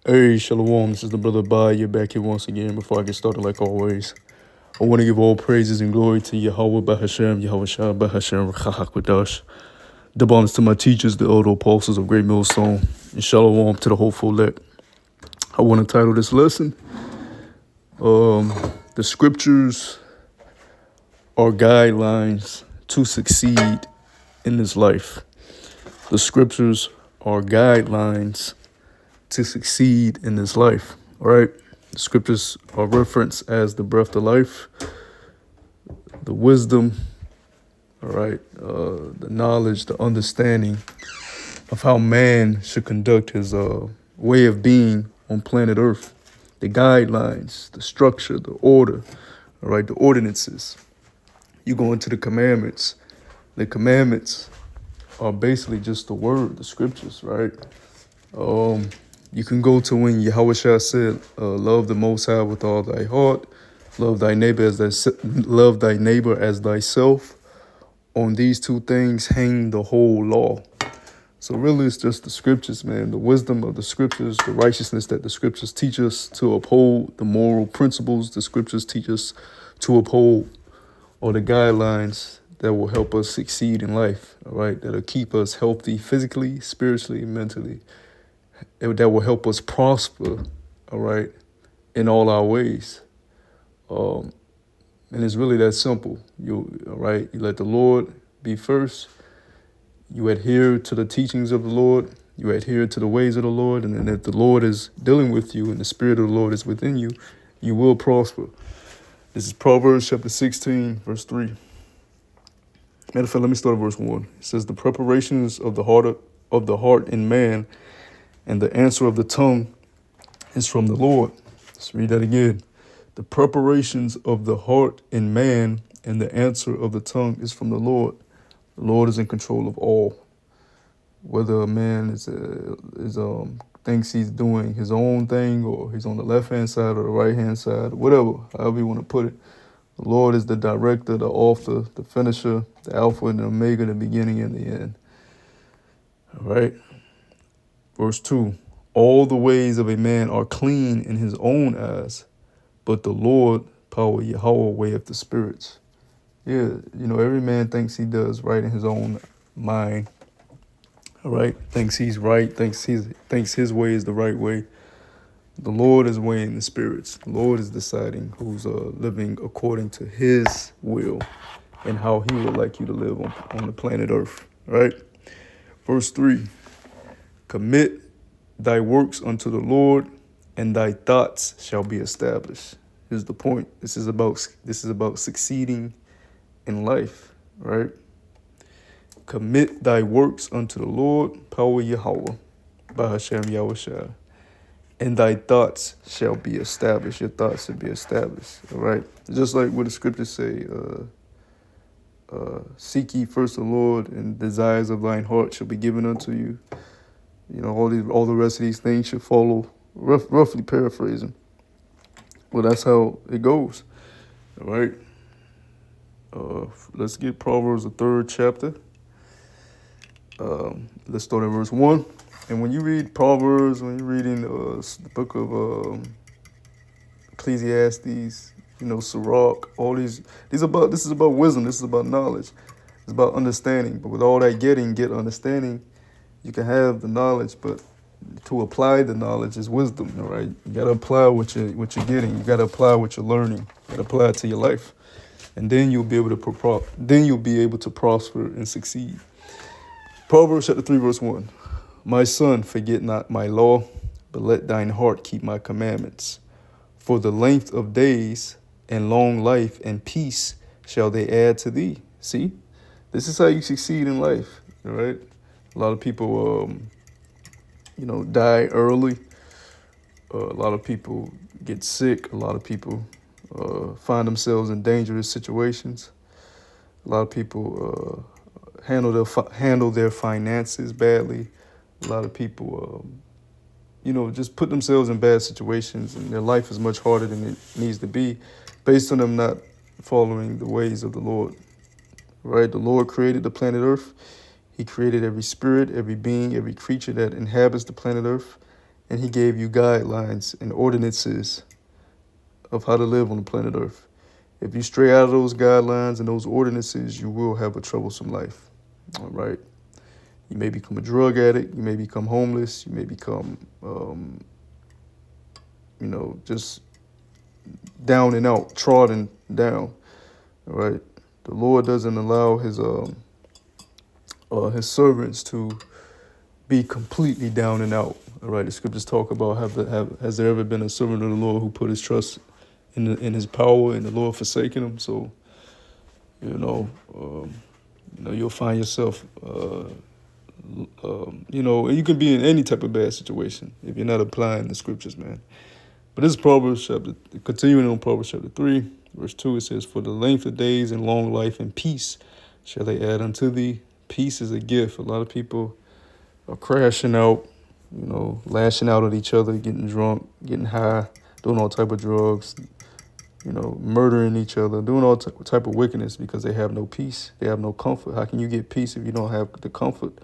Hey, Shalom, this is the brother Bai. You're back here once again. Before I get started, like always, I want to give all praises and glory to Yahweh Bahashem, Yahweh Shah Bahashem, Rachahakwadash. The bonus to my teachers, the elder apostles of Great Millstone, and Shalom to the hopeful elect. I want to title this lesson, The Scriptures are Guidelines to Succeed in This Life. The Scriptures are guidelines to succeed in this life. All right. The scriptures are referenced as the breath of life, the wisdom, all right, the knowledge, the understanding of how man should conduct his way of being on planet Earth, the guidelines, the structure, the order, all right, the ordinances. You go into the commandments. The commandments are basically just the word, the scriptures, right? You can go to when Yahweh Shah said, love the Most High with all thy heart, love thy neighbor as thyself. On these two things hang the whole law. So really it's just the scriptures, man, the wisdom of the scriptures, the righteousness that the scriptures teach us to uphold, the moral principles the scriptures teach us to uphold, or the guidelines that will help us succeed in life, all right, that'll keep us healthy physically, spiritually, mentally, that will help us prosper, all right, in all our ways. And it's really that simple. You let the Lord be first. You adhere to the teachings of the Lord. You adhere to the ways of the Lord. And then if the Lord is dealing with you and the Spirit of the Lord is within you, you will prosper. This is Proverbs chapter 16, verse 3. Matter of fact, let me start at verse 1. It says, the preparations of the heart in man, and the answer of the tongue is from the Lord. Let's read that again. The preparations of the heart in man, and the answer of the tongue is from the Lord. The Lord is in control of all. Whether a man thinks he's doing his own thing, or he's on the left-hand side or the right-hand side, whatever, however you want to put it, the Lord is the director, the author, the finisher, the Alpha and the Omega, the beginning and the end. All right. Verse 2, all the ways of a man are clean in his own eyes, but the Lord, power Yahweh, weigheth the spirits. Yeah, every man thinks he does right in his own mind. All right, thinks he's right, thinks his way is the right way. The Lord is weighing the spirits. The Lord is deciding who's living according to his will and how he would like you to live on the planet Earth. All right, verse 3. Commit thy works unto the Lord, and thy thoughts shall be established. Here's the point. This is about succeeding in life, right? Commit thy works unto the Lord, power Yahweh, Bahashem Yahweh Shah, and thy thoughts shall be established. Your thoughts should be established, all right? Just like what the scriptures say, seek ye first the Lord, and desires of thine heart shall be given unto you. All the rest of these things should follow, roughly paraphrasing. Well, that's how it goes. All right. Let's get Proverbs, the 3rd chapter. Let's start at verse 1. And when you read Proverbs, when you're reading the book of Ecclesiastes, Sirach, all this is about wisdom. This is about knowledge. It's about understanding. But with all that get understanding. You can have the knowledge, but to apply the knowledge is wisdom, all right? You got to apply what you're getting. You got to apply what you're learning. You got to apply it to your life. And then you'll be able to prosper and succeed. Proverbs chapter 3, verse 1. My son, forget not my law, but let thine heart keep my commandments. For the length of days and long life and peace shall they add to thee. See? This is how you succeed in life, all right? A lot of people, die early. A lot of people get sick. A lot of people find themselves in dangerous situations. A lot of people handle their finances badly. A lot of people, just put themselves in bad situations, and their life is much harder than it needs to be, based on them not following the ways of the Lord. Right? The Lord created the planet Earth. He created every spirit, every being, every creature that inhabits the planet Earth. and he gave you guidelines and ordinances of how to live on the planet Earth. If you stray out of those guidelines and those ordinances, you will have a troublesome life. All right. You may become a drug addict. You may become homeless. You may become, just down and out, trodden down. All right. The Lord doesn't allow his servants to be completely down and out. All right. The scriptures talk about has there ever been a servant of the Lord who put his trust in his power and the Lord forsaking him? So, you'll find yourself, you can be in any type of bad situation if you're not applying the scriptures, man. But this is continuing on Proverbs chapter 3, verse 2, it says, "For the length of days and long life and peace shall they add unto thee." Peace is a gift. A lot of people are crashing out, lashing out at each other, getting drunk, getting high, doing all type of drugs, murdering each other, doing all type of wickedness because they have no peace. They have no comfort. How can you get peace if you don't have the comfort,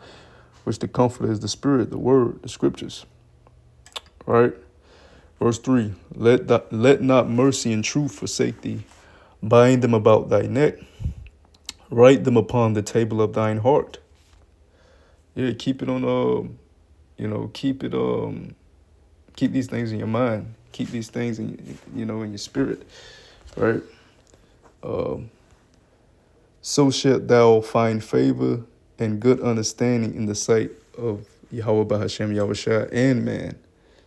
which the comfort is the Spirit, the Word, the Scriptures? All right. Verse 3, let not mercy and truth forsake thee. Bind them about thy neck. Write them upon the table of thine heart. Yeah, keep it on, keep these things in your mind. Keep these things in your spirit, right? So shalt thou find favor and good understanding in the sight of Yahweh Bahashem Yahushua and man.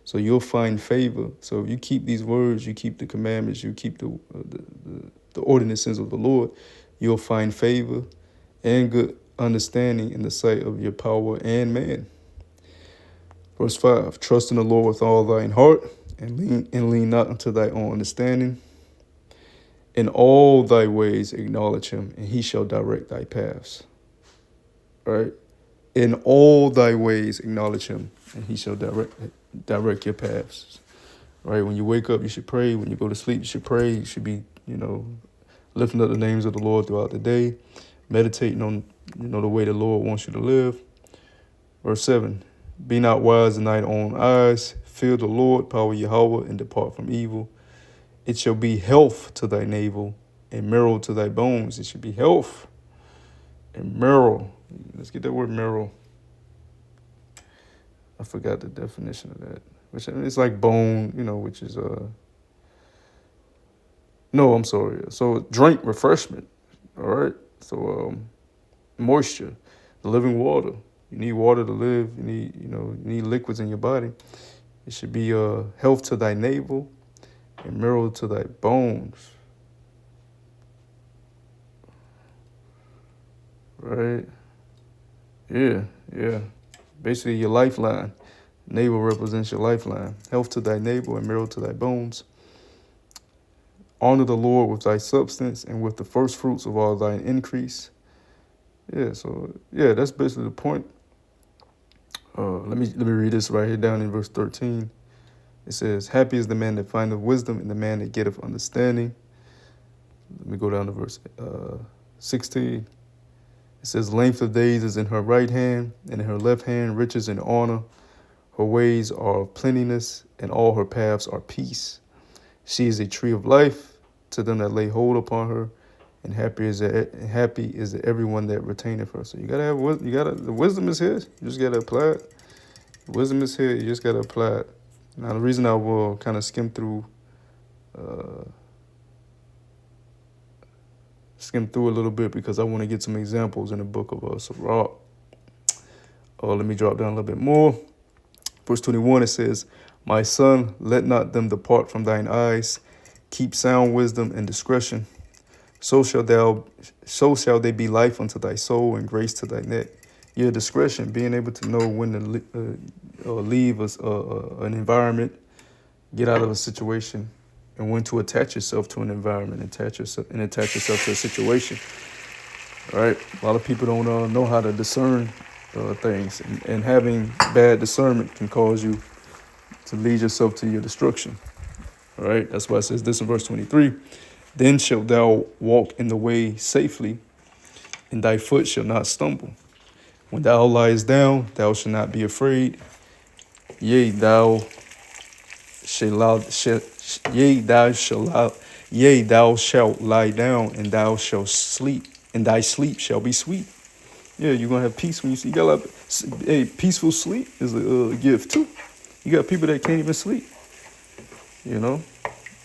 So you'll find favor. So if you keep these words, you keep the commandments, you keep the ordinances of the Lord, you'll find favor and good understanding in the sight of your power and man. Verse 5, trust in the Lord with all thine heart and lean not unto thy own understanding. In all thy ways acknowledge him, and he shall direct thy paths. All right? In all thy ways acknowledge him, and he shall direct your paths. Right? When you wake up, you should pray. When you go to sleep, you should pray. You should be, lifting up the names of the Lord throughout the day, meditating on, the way the Lord wants you to live. Verse 7, be not wise in thine own eyes. Fear the Lord, power Yahweh, and depart from evil. It shall be health to thy navel and marrow to thy bones. It should be health and marrow. Let's get that word marrow. I forgot the definition of that. Which it's like bone, which is no, I'm sorry. So drink refreshment. All right. So moisture, the living water. You need water to live. You need liquids in your body. It should be health to thy navel and marrow to thy bones. Right? Yeah. Basically your lifeline. Navel represents your lifeline. Health to thy navel and marrow to thy bones. Honor the Lord with thy substance and with the first fruits of all thine increase. Yeah, so that's basically the point. Let me read this right here down in verse 13. It says, happy is the man that findeth wisdom and the man that getteth understanding. Let me go down to verse 16. It says, length of days is in her right hand, and in her left hand riches and honor. Her ways are of plenteousness, and all her paths are peace. She is a tree of life to them that lay hold upon her, and happy is everyone that retaineth her. So you gotta have the wisdom is here. You just gotta apply it. Wisdom is here. You just gotta apply it. Now the reason I will kind of skim through a little bit because I want to get some examples in the book of Sirach. Let me drop down a little bit more. Verse 21, it says, my son, let not them depart from thine eyes. Keep sound wisdom and discretion. So shall they be life unto thy soul and grace to thy neck. Your discretion, being able to know when to leave an environment, get out of a situation, and when to attach yourself to an environment and attach yourself to a situation. All right. A lot of people don't know how to discern things, and having bad discernment can cause you to lead yourself to your destruction. All right. That's why it says this in verse 23. Then shalt thou walk in the way safely, and thy foot shall not stumble. When thou liest down, thou shalt not be afraid. Yea, thou shalt yea, thou shalt yea, thou shalt lie down, and thou shalt sleep, and thy sleep shall be sweet. Yeah, you're gonna have peace when you see. You got like, hey, peaceful sleep is a gift too. You got people that can't even sleep. You know,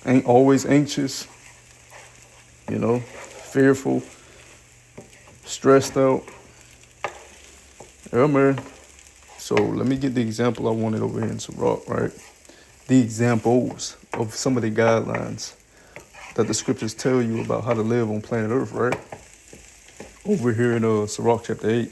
ain't always anxious. You know, fearful, stressed out. Yeah, man. So let me get the example I wanted over here in Sirach, right? The examples of some of the guidelines that the scriptures tell you about how to live on planet Earth, right? Over here in Sirach chapter 8,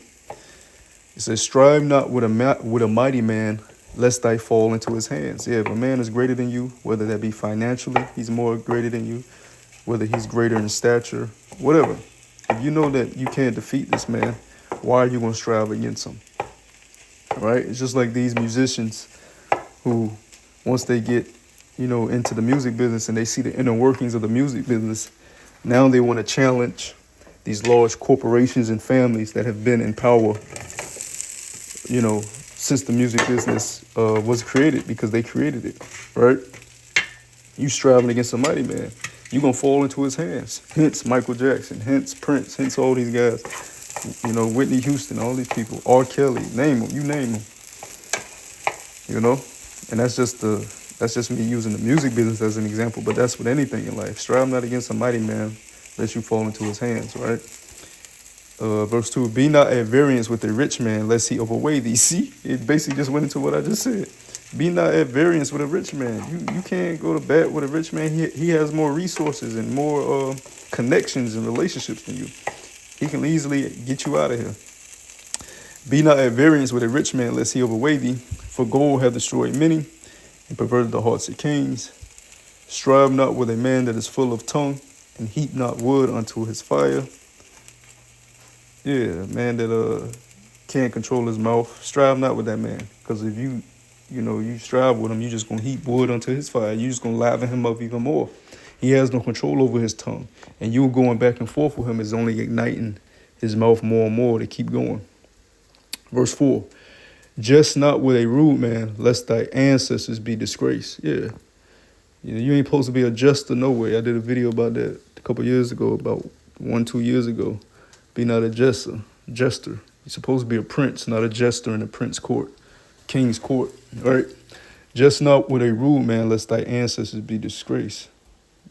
it says, strive not with a mighty man, lest thy fall into his hands. Yeah, if a man is greater than you, whether that be financially, he's more greater than you, whether he's greater in stature, whatever. If you know that you can't defeat this man, why are you going to strive against him? Right? It's just like these musicians who, once they get, into the music business and they see the inner workings of the music business, now they want to challenge these large corporations and families that have been in power, since the music business was created, because they created it, right? You striving against a mighty man, you're going to fall into his hands. Hence Michael Jackson, hence Prince, hence all these guys, Whitney Houston, all these people, R. Kelly, name them, you name them, and that's just me using the music business as an example, but that's with anything in life. Strive not against a mighty man, lest you fall into his hands, right? Verse 2, be not at variance with a rich man, lest he overweigh thee. See, it basically just went into what I just said. Be not at variance with a rich man. You can't go to bat with a rich man. He has more resources and more connections and relationships than you. He can easily get you out of here. Be not at variance with a rich man, lest he overweigh thee. For gold hath destroyed many, and perverted the hearts of kings. Strive not with a man that is full of tongue, and heap not wood unto his fire. Yeah, a man that can't control his mouth. Strive not with that man, because if you strive with him, you're just gonna heap wood unto his fire. You're just gonna liven him up even more. He has no control over his tongue, and you going back and forth with him is only igniting his mouth more and more to keep going. Verse 4, just not with a rude man, lest thy ancestors be disgraced. Yeah, you ain't supposed to be a jester no way. I did a video about that a couple years ago, about 1-2 years ago. Be not a jester. You're supposed to be a prince, not a jester in a prince court, king's court, right? Just not with a rude man, lest thy ancestors be disgraced.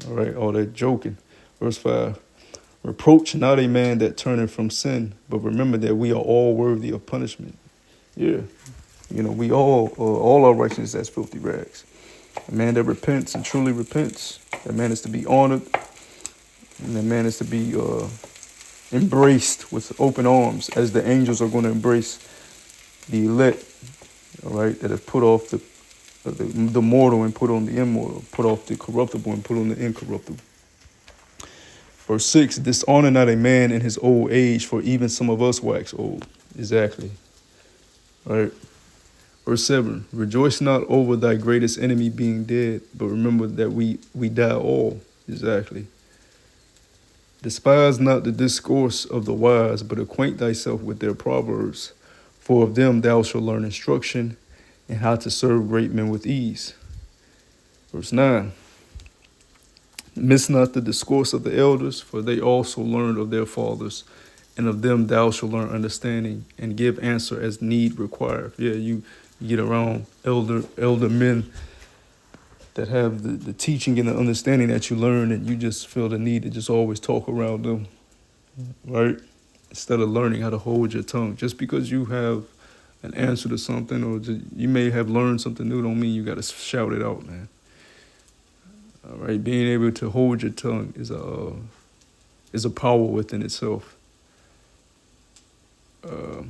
All right, all that joking. Verse 5, reproach not a man that turneth from sin, but remember that we are all worthy of punishment. Yeah, we all our righteousness as filthy rags. A man that repents and truly repents, that man is to be honored, and that man is to be embraced with open arms, as the angels are going to embrace the elect, all right, that have put off the mortal and put on the immortal, put off the corruptible and put on the incorruptible. Verse 6, dishonor not a man in his old age, for even some of us wax old. Exactly. All right. Verse 7, rejoice not over thy greatest enemy being dead, but remember that we die all. Exactly. Despise not the discourse of the wise, but acquaint thyself with their proverbs. For of them thou shalt learn instruction, and how to serve great men with ease. Verse 9, miss not the discourse of the elders, for they also learned of their fathers, and of them thou shalt learn understanding, and give answer as need require. Yeah, you get around elder men that have the teaching and the understanding that you learn, and you just feel the need to just always talk around them, right? Instead of learning how to hold your tongue. Just because you have an answer to something, or you may have learned something new, don't mean you got to shout it out, man. All right, being able to hold your tongue is a power within itself. Let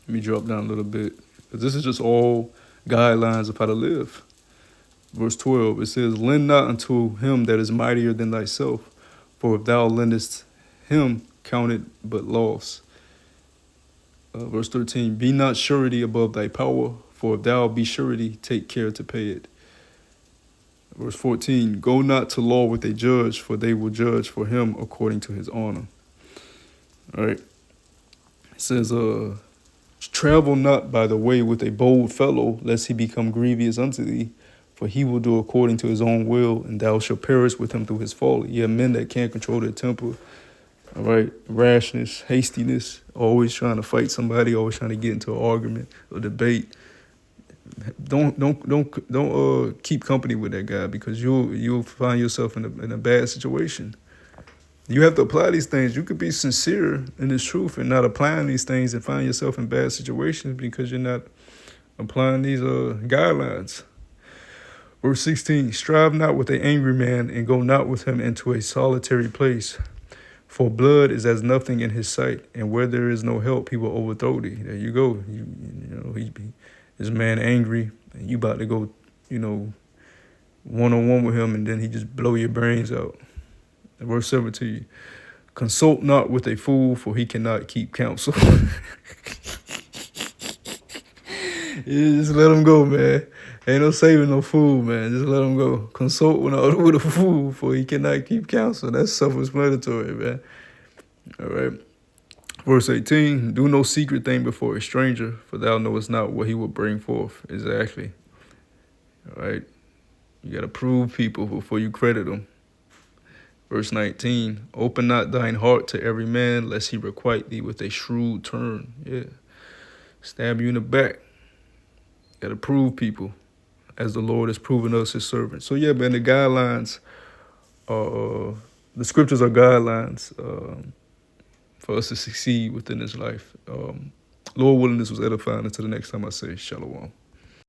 me drop down a little bit, because this is just all guidelines of how to live. Verse 12, it says, lend not unto him that is mightier than thyself, for if thou lendest him, count it but loss. Verse 13, be not surety above thy power, for if thou be surety, take care to pay it. Verse 14, go not to law with a judge, for they will judge for him according to his honor. All right. It says, Travel not by the way with a bold fellow, lest he become grievous unto thee. For he will do according to his own will, and thou shalt perish with him through his folly. Yeah, men that can't control their temper, all right, rashness, hastiness, always trying to fight somebody, always trying to get into an argument or debate. Don't keep company with that guy, because you'll find yourself in a bad situation. You have to apply these things. You could be sincere in this truth and not applying these things and find yourself in bad situations because you're not applying these guidelines. Verse 16, strive not with an angry man and go not with him into a solitary place. For blood is as nothing in his sight, and where there is no help, he will overthrow thee. There you go. This man angry, and you about to go, one-on-one with him, and then he just blow your brains out. Verse 17, consult not with a fool, for he cannot keep counsel. Just let him go, man. Ain't no saving no fool, man. Just let him go. Consult with a fool, for he cannot keep counsel. That's self-explanatory, man. All right. Verse 18, do no secret thing before a stranger, for thou knowest not what he will bring forth. Exactly. All right. You got to prove people before you credit them. Verse 19, open not thine heart to every man, lest he requite thee with a shrewd turn. Yeah. Stab you in the back. Got to prove people as the Lord has proven us his servants. So yeah, man, the guidelines, the scriptures are guidelines for us to succeed within this life. Lord willing, this was edifying. Until the next time I say shalom.